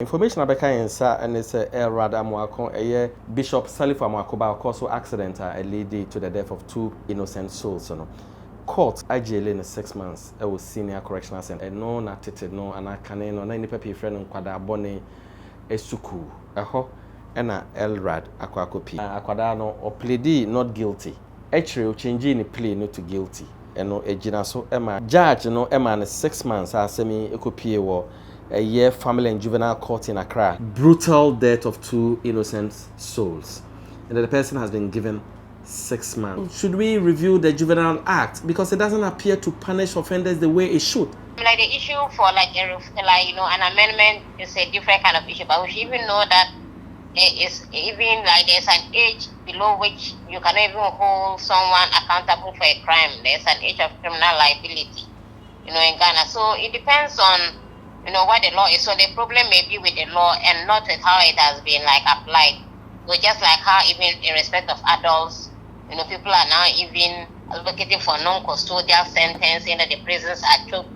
Information about Kayensa and it's Elrad Amoako, a Bishop Salif Amoako, by causal accident leading to the death of 2 innocent souls. Court IJL in 6 months. I was senior correctional center. And no, not it, no, and I can't no, any paper friend on Quada Bonne Esuku, a ho, and a Elrad Aquacopi. Aquadano or pleadee not guilty. Actually, changing the plea not to guilty. And no, a jinaso Emma. Judge, no, Emma, and 6 months, I semi Ecopi war. A year family and juvenile court in Accra. Brutal death of 2 innocent souls. And the person has been given 6 months. Should we review the Juvenile Act? Because it doesn't appear to punish offenders the way it should. Like the issue for an amendment is a different kind of issue, but we should even know that it's even like there's an age below which you cannot even hold someone accountable for a crime. There's an age of criminal liability, in Ghana. So it depends on what the law is. So the problem may be with the law and not with how it has been applied. So just like how even in respect of adults, people are now even advocating for non-custodial sentencing that the prisons are choked,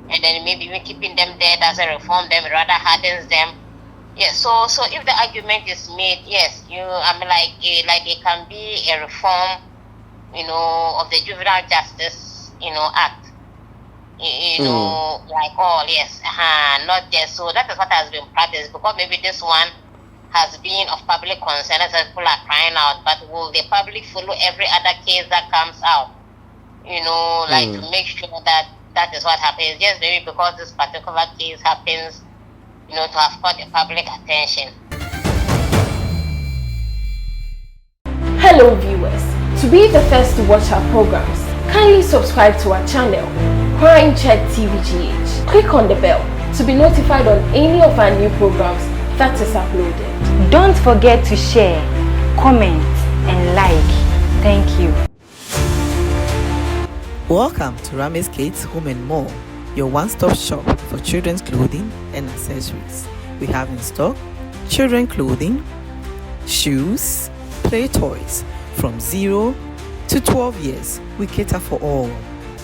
and then maybe even keeping them there doesn't reform them, it rather hardens them. Yes, so if the argument is made, yes, it can be a reform, of the Juvenile Justice, Act. Not just so. That is what has been practiced, because maybe this one has been of public concern as people are crying out, but will the public follow every other case that comes out? To make sure that that is what happens. Just maybe because this particular case happens, to have caught the public attention. Hello viewers, to be the first to watch our programs, kindly subscribe to our channel, Crime Check TVGH. Click on the bell to be notified on any of our new programs that is uploaded. Don't forget to share, comment, and like. Thank you. Welcome to Rami's Kids Home and More, your one-stop shop for children's clothing and accessories. We have in stock children clothing, shoes, play toys from 0 to 12 years. We cater for all.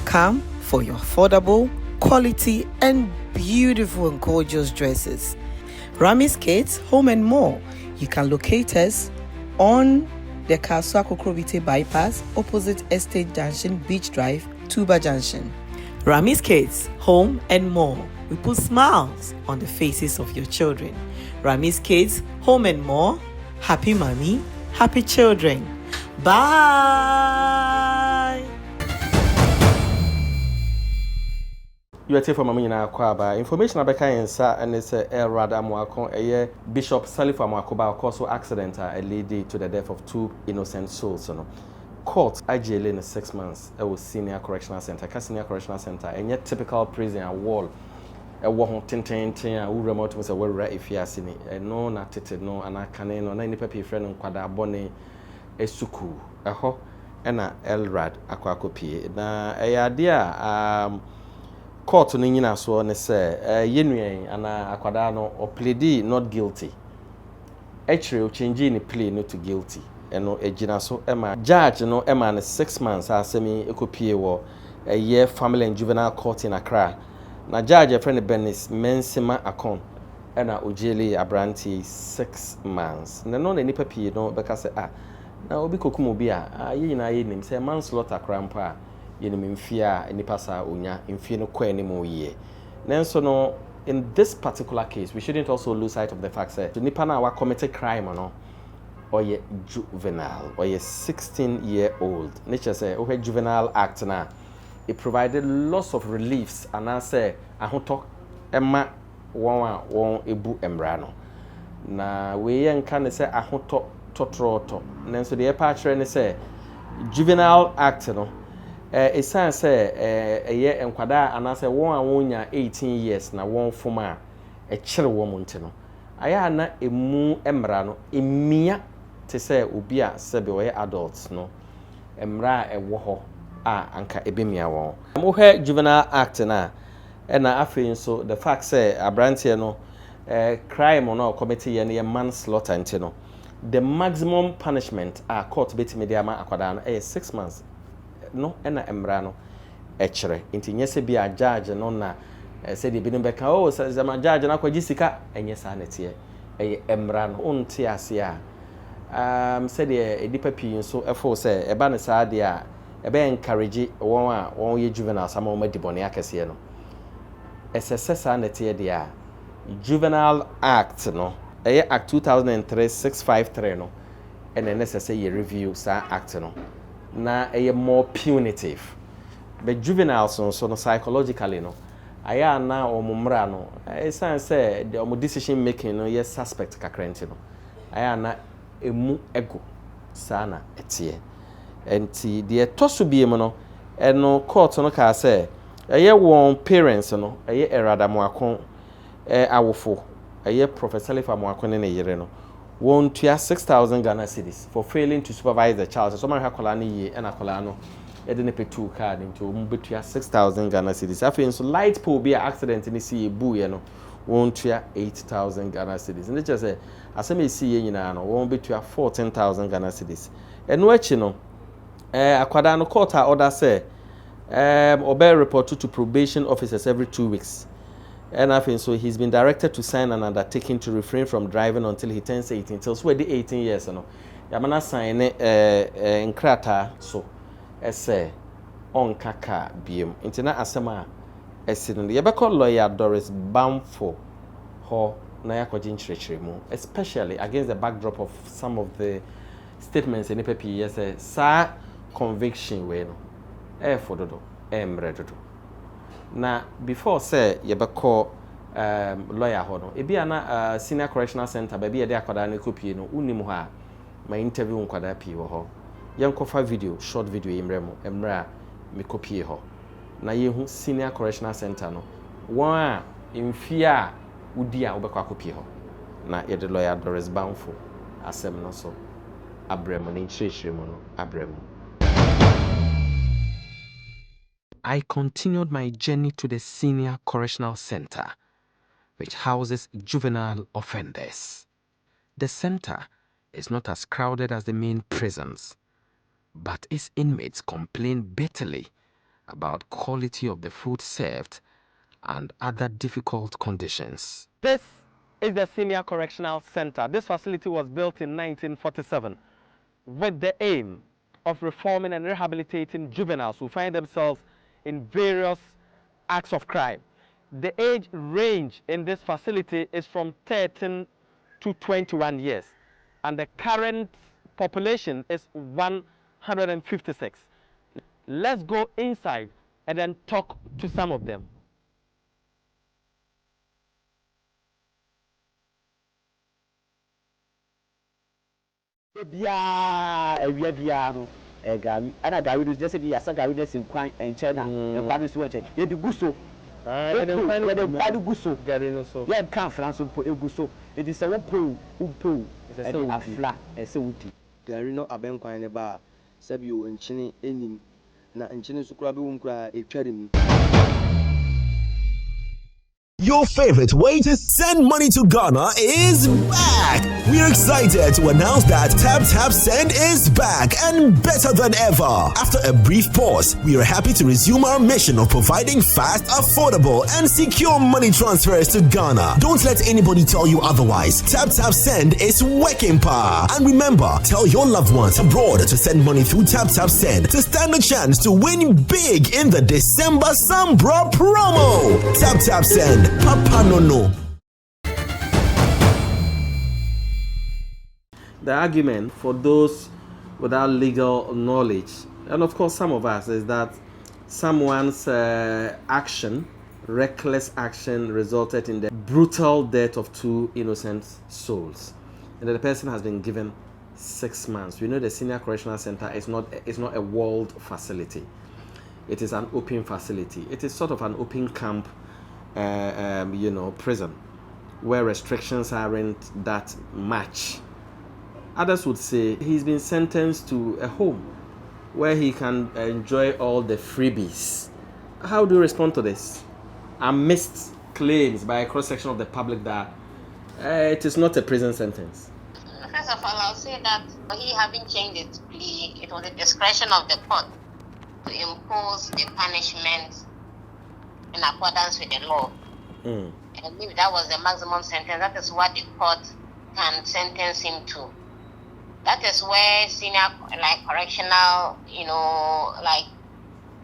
Come for your affordable, quality, and beautiful and gorgeous dresses. Rami's Kids Home and More. You can locate us on the Kasua Kokrobite bypass opposite Estate Junction, Beach Drive, Tuba Junction. Rami's Kids Home and More. We put smiles on the faces of your children. Rami's Kids Home and More. Happy mommy, happy children. Bye. You are from Amina Kwaba. Information about Kayensa and it's Elrad Amoako, a Bishop Salif Amoako, by causal accident leading to the death of 2 innocent souls. Court IJL in 6 months. I was senior correctional center, senior correctional center, and yet typical prison a wall. A wall tintin, who remote was a well right if you are seeing it. No, not it, no, and I can't no, any paper friend on Quada Bonne Esuku, a ho, and a Elrad Aquacopi. Now, a idea, court no nyina so ne say yenuen ana akwada no or pleadee not guilty. Actually o change ni plea no to guilty. Eno ejina so ema judge no ema ne 6 months asemi ekopie wo a year family and juvenile court in Accra. Na judge a friend Benis Mensima Akon ena ojele abranti 6 months. Na no na nipa pie no beka say na obi kokum obi a ye nyina ye nim say manslaughter crampa Yenimfia Nipasa Unya, Infino Quenimo ye. Nanso no, in this particular case, we shouldn't also lose sight of the fact that the Nipana wa committed crime or ye juvenile, or ye 16-year-old. Nature say, Juvenile Act na, it provided lots of reliefs, and I say, Ahoto Emma won ebu embrano. Na we yan can say Ahoto totroto. Nanso the patron say, Juvenile Act no. It sounds a year and quada and I say 18 years na one former a chill woman tino. I am not a moo embrano, a mia to say ubia sebe adults no. Emra a woho anka ebimia won. Mohe Juvenile Act na and I feel so the fact say a brantiano crime or no committee and a manslaughter intino. The maximum punishment court bit mediama aquadan 6 months. No ena emra no echere inti nyese bia judge no na said the bidding back, oh, says a judge and aqua jessica, and yes, sanity, a emran on tiasia. Said a deeper pin, so a force, a banner sadia, a ben encourage one year juvenile, some more deboniacasiano. As a sanity, dear Juvenile Act, no, Act 2003-653, no, and then necessary review, sir, act, no. Na more punitive. But juveniles so no psychologically no. Aya na omumra no. Esan say the decision making no yes suspect kakrenti no. Aya na emu ego sana etie. Enti de toso biem no eno court no ka say eye won parents no eye erada moakon awofo eye Professor Lefa moakon ne yere no. Won tua 6,000 Ghana cedis for failing to supervise the child. So someone hakola ni ye and akola no e de ne petu card into betua 6,000 Ghana cedis. After so light pole be accident ni see bu ye no won tua 8,000 Ghana cedis. And just say asem see ye nyina no won betua 14,000 Ghana cedis. Eno achi no akwada no court order say obey report to probation officers every 2 weeks. And I think so he's been directed to sign an undertaking to refrain from driving until he turns 18. Till so 18 years no. Yamana sign in krata so ese on kaka biem. Intina asema esino. Yebeko lawyer Doris Bamfo ho na yakojin chirechiremu, especially against the backdrop of some of the statements in EPP yes sa conviction we no. Fododo mredodo. Na before say yebeko lawyer ho no ebi ana senior correctional center ba bi ye de akwada na kopie no unim ho a ma interview nkwada pi wo ho yenkofa video short video imremo emra me kopie ho na yehu senior correctional center no won a mfia udi a obekwa kopie ho na ye de lawyer Doris Bamfo asem no so abremo na nchirechiremu no abremo. I continued my journey to the Senior Correctional Center, which houses juvenile offenders. The center is not as crowded as the main prisons, but its inmates complain bitterly about quality of the food served and other difficult conditions. This is the Senior Correctional Center. This facility was built in 1947 with the aim of reforming and rehabilitating juveniles who find themselves in various acts of crime. The age range in this facility is from 13 to 21 years, and the current population is 156. Let's go inside and then talk to some of them. Ana gawi no just say yasa gawi no sin kwan enche na nkwa no so enche ye di guso and then when the guso gari no so ye kan France po eguso it is a po upo e afla e se wuti gari no abenkwan ne ba sabi o enchine enim na enchine so kura bi won kura etware mu. Your favorite way to send money to Ghana is back! We're excited to announce that Taptap Send is back and better than ever. After a brief pause, we are happy to resume our mission of providing fast, affordable, and secure money transfers to Ghana. Don't let anybody tell you otherwise. Taptap Send is working power. And remember, tell your loved ones abroad to send money through Taptap Send to stand a chance to win big in the December Sambra promo. Taptap Send. Papa no. The argument for those without legal knowledge, and of course some of us, is that someone's reckless action resulted in the brutal death of 2 innocent souls, and that the person has been given 6 months. We know the Senior Correctional Center is not a walled facility. It is an open facility. It is sort of an open camp prison where restrictions aren't that much. Others would say he's been sentenced to a home where he can enjoy all the freebies. How do you respond to this? Amidst claims by a cross-section of the public that it is not a prison sentence. First of all, I'll say that he having changed its plea, it was the discretion of the court to impose the punishment in accordance with the law. Mm. And if that was the maximum sentence, that is what the court can sentence him to. That is where senior, like correctional, like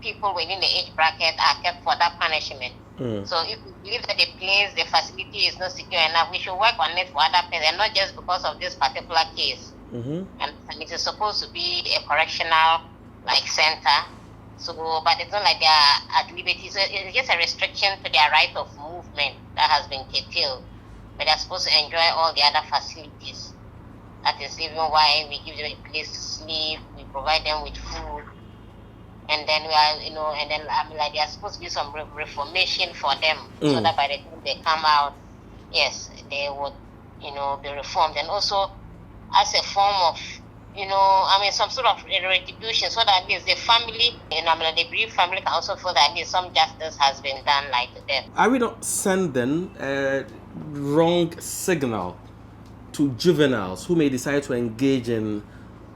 people within the age bracket are kept for that punishment. Mm. So if we believe that the facility is not secure enough, we should work on it for other places, and not just because of this particular case. Mm-hmm. And it is supposed to be a correctional like center. So, but it's not like they are at liberty. So it's just a restriction to their right of movement that has been curtailed. But they're supposed to enjoy all the other facilities. That is even why we give them a place to sleep. We provide them with food. And then we are, and then they are supposed to do some reformation for them, so that by the time they come out, yes, they would, be reformed. And also as a form of, some sort of retribution, so that at least the family, the bereaved family can also feel that at least some justice has been done, like to them. Are we not sending a wrong signal to juveniles who may decide to engage in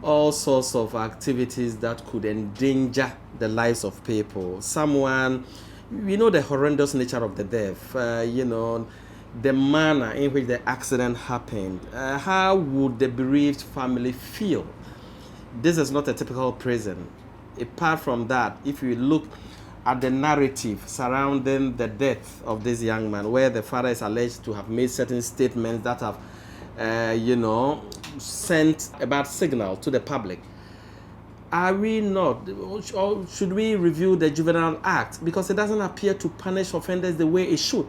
all sorts of activities that could endanger the lives of people? Someone, the horrendous nature of the death, the manner in which the accident happened. How would the bereaved family feel? This is not a typical prison. Apart from that, if you look at the narrative surrounding the death of this young man, where the father is alleged to have made certain statements that have sent a bad signal to the public. Are we not, or should we review the Juvenile Act? Because it doesn't appear to punish offenders the way it should.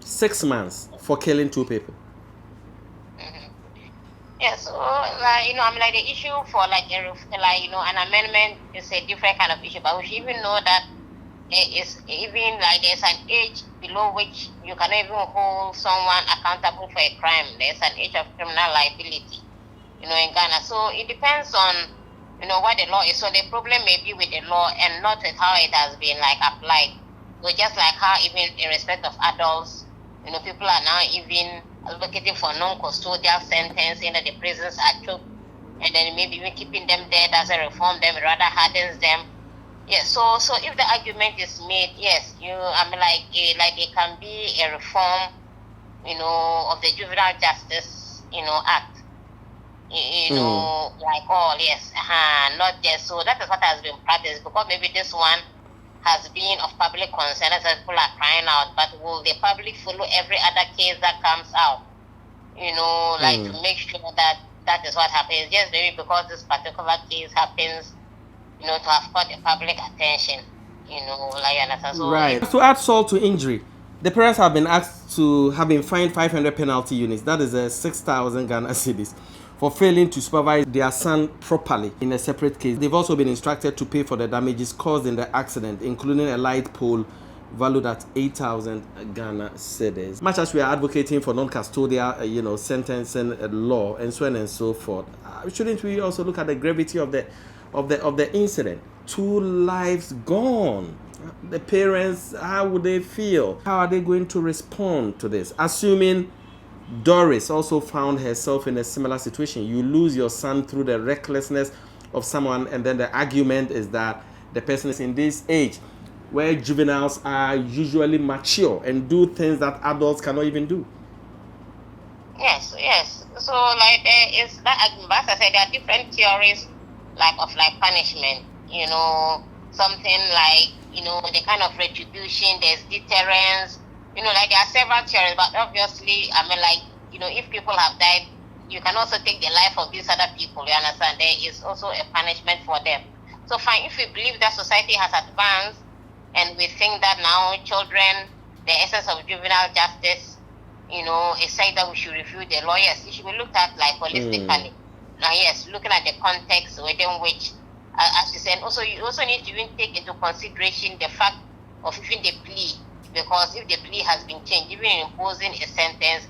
6 months for killing 2 people. Mm-hmm. Yeah, so the issue for an amendment is a different kind of issue, but we should even know that there's an age below which you cannot even hold someone accountable for a crime. There's an age of criminal liability, in Ghana. So it depends on, what the law is. So the problem may be with the law and not with how it has been applied. So just like how even in respect of adults, people are now even advocating for non-custodial sentencing, that the prisons are choked, and then maybe even keeping them there doesn't reform them, it rather hardens them. Yes, so if the argument is made, yes, it can be a reform, of the Juvenile Justice, Act, not just, so that is what has been practiced, because maybe this one has been of public concern, as people are crying out, but will the public follow every other case that comes out, to make sure that that is what happens, just maybe because this particular case happens, to have caught the public attention, So right. To add salt to injury, the parents have been asked to have been fined 500 penalty units, that is 6,000 Ghana cedis, for failing to supervise their son properly in a separate case. They've also been instructed to pay for the damages caused in the accident, including a light pole valued at 8,000 Ghana cedis. Much as we are advocating for non-custodial, sentencing law and so on and so forth, shouldn't we also look at the gravity of the incident? 2 lives gone. The parents, how would they feel? How are they going to respond to this? Assuming Doris also found herself in a similar situation. You lose your son through the recklessness of someone, and then the argument is that the person is in this age where juveniles are usually mature and do things that adults cannot even do. Yes. So there is that argument. As I said, there are different theories of punishment. Something the kind of retribution. There's deterrence. There are several theories, but obviously, if people have died, you can also take the life of these other people, you understand? There is also a punishment for them. So fine, if we believe that society has advanced, and we think that now children, the essence of juvenile justice, is said that we should review the law, yes, it should be looked at holistically. Now, yes, looking at the context within which, as you said, also you also need to even take into consideration the fact of even the plea. Because if the plea has been changed, even in imposing a sentence,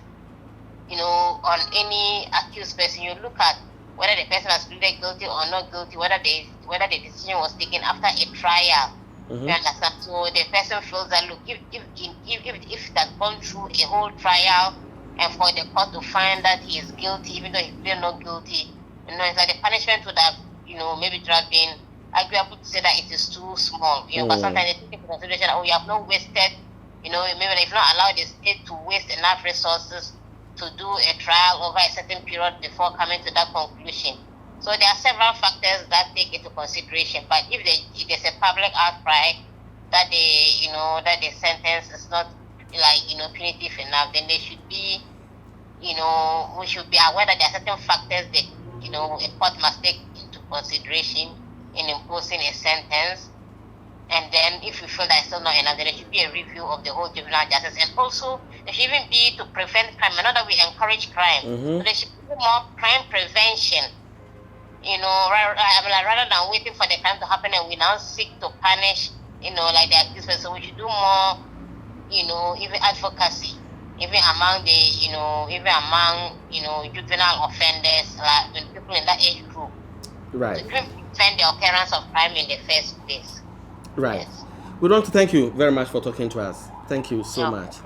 on any accused person, you look at whether the person has pleaded guilty or not guilty, whether the decision was taken after a trial. Mm-hmm. You understand? So the person feels that, look, if it has gone through a whole trial and for the court to find that he is guilty, even though he pleaded not guilty, it's like the punishment would have, maybe it would have been arguable to say that it is too small. But sometimes they take into consideration that you have not wasted. Maybe if not allowed the state to waste enough resources to do a trial over a certain period before coming to that conclusion. So there are several factors that take into consideration. But if there's a public outcry that the sentence is not punitive enough, then they should be, we should be aware that there are certain factors that a court must take into consideration in imposing a sentence. And then if you feel that it's still not enough, then there should be a review of the whole juvenile justice. And also, there should even be to prevent crime. Not that we encourage crime. So there should be more crime prevention. Rather than waiting for the crime to happen and we now seek to punish, like the accused person. So we should do more, even advocacy, even among juvenile offenders, like when people in that age group. Right. To prevent the occurrence of crime in the first place. Right. Yes. We want to thank you very much for talking to us. Thank you so much.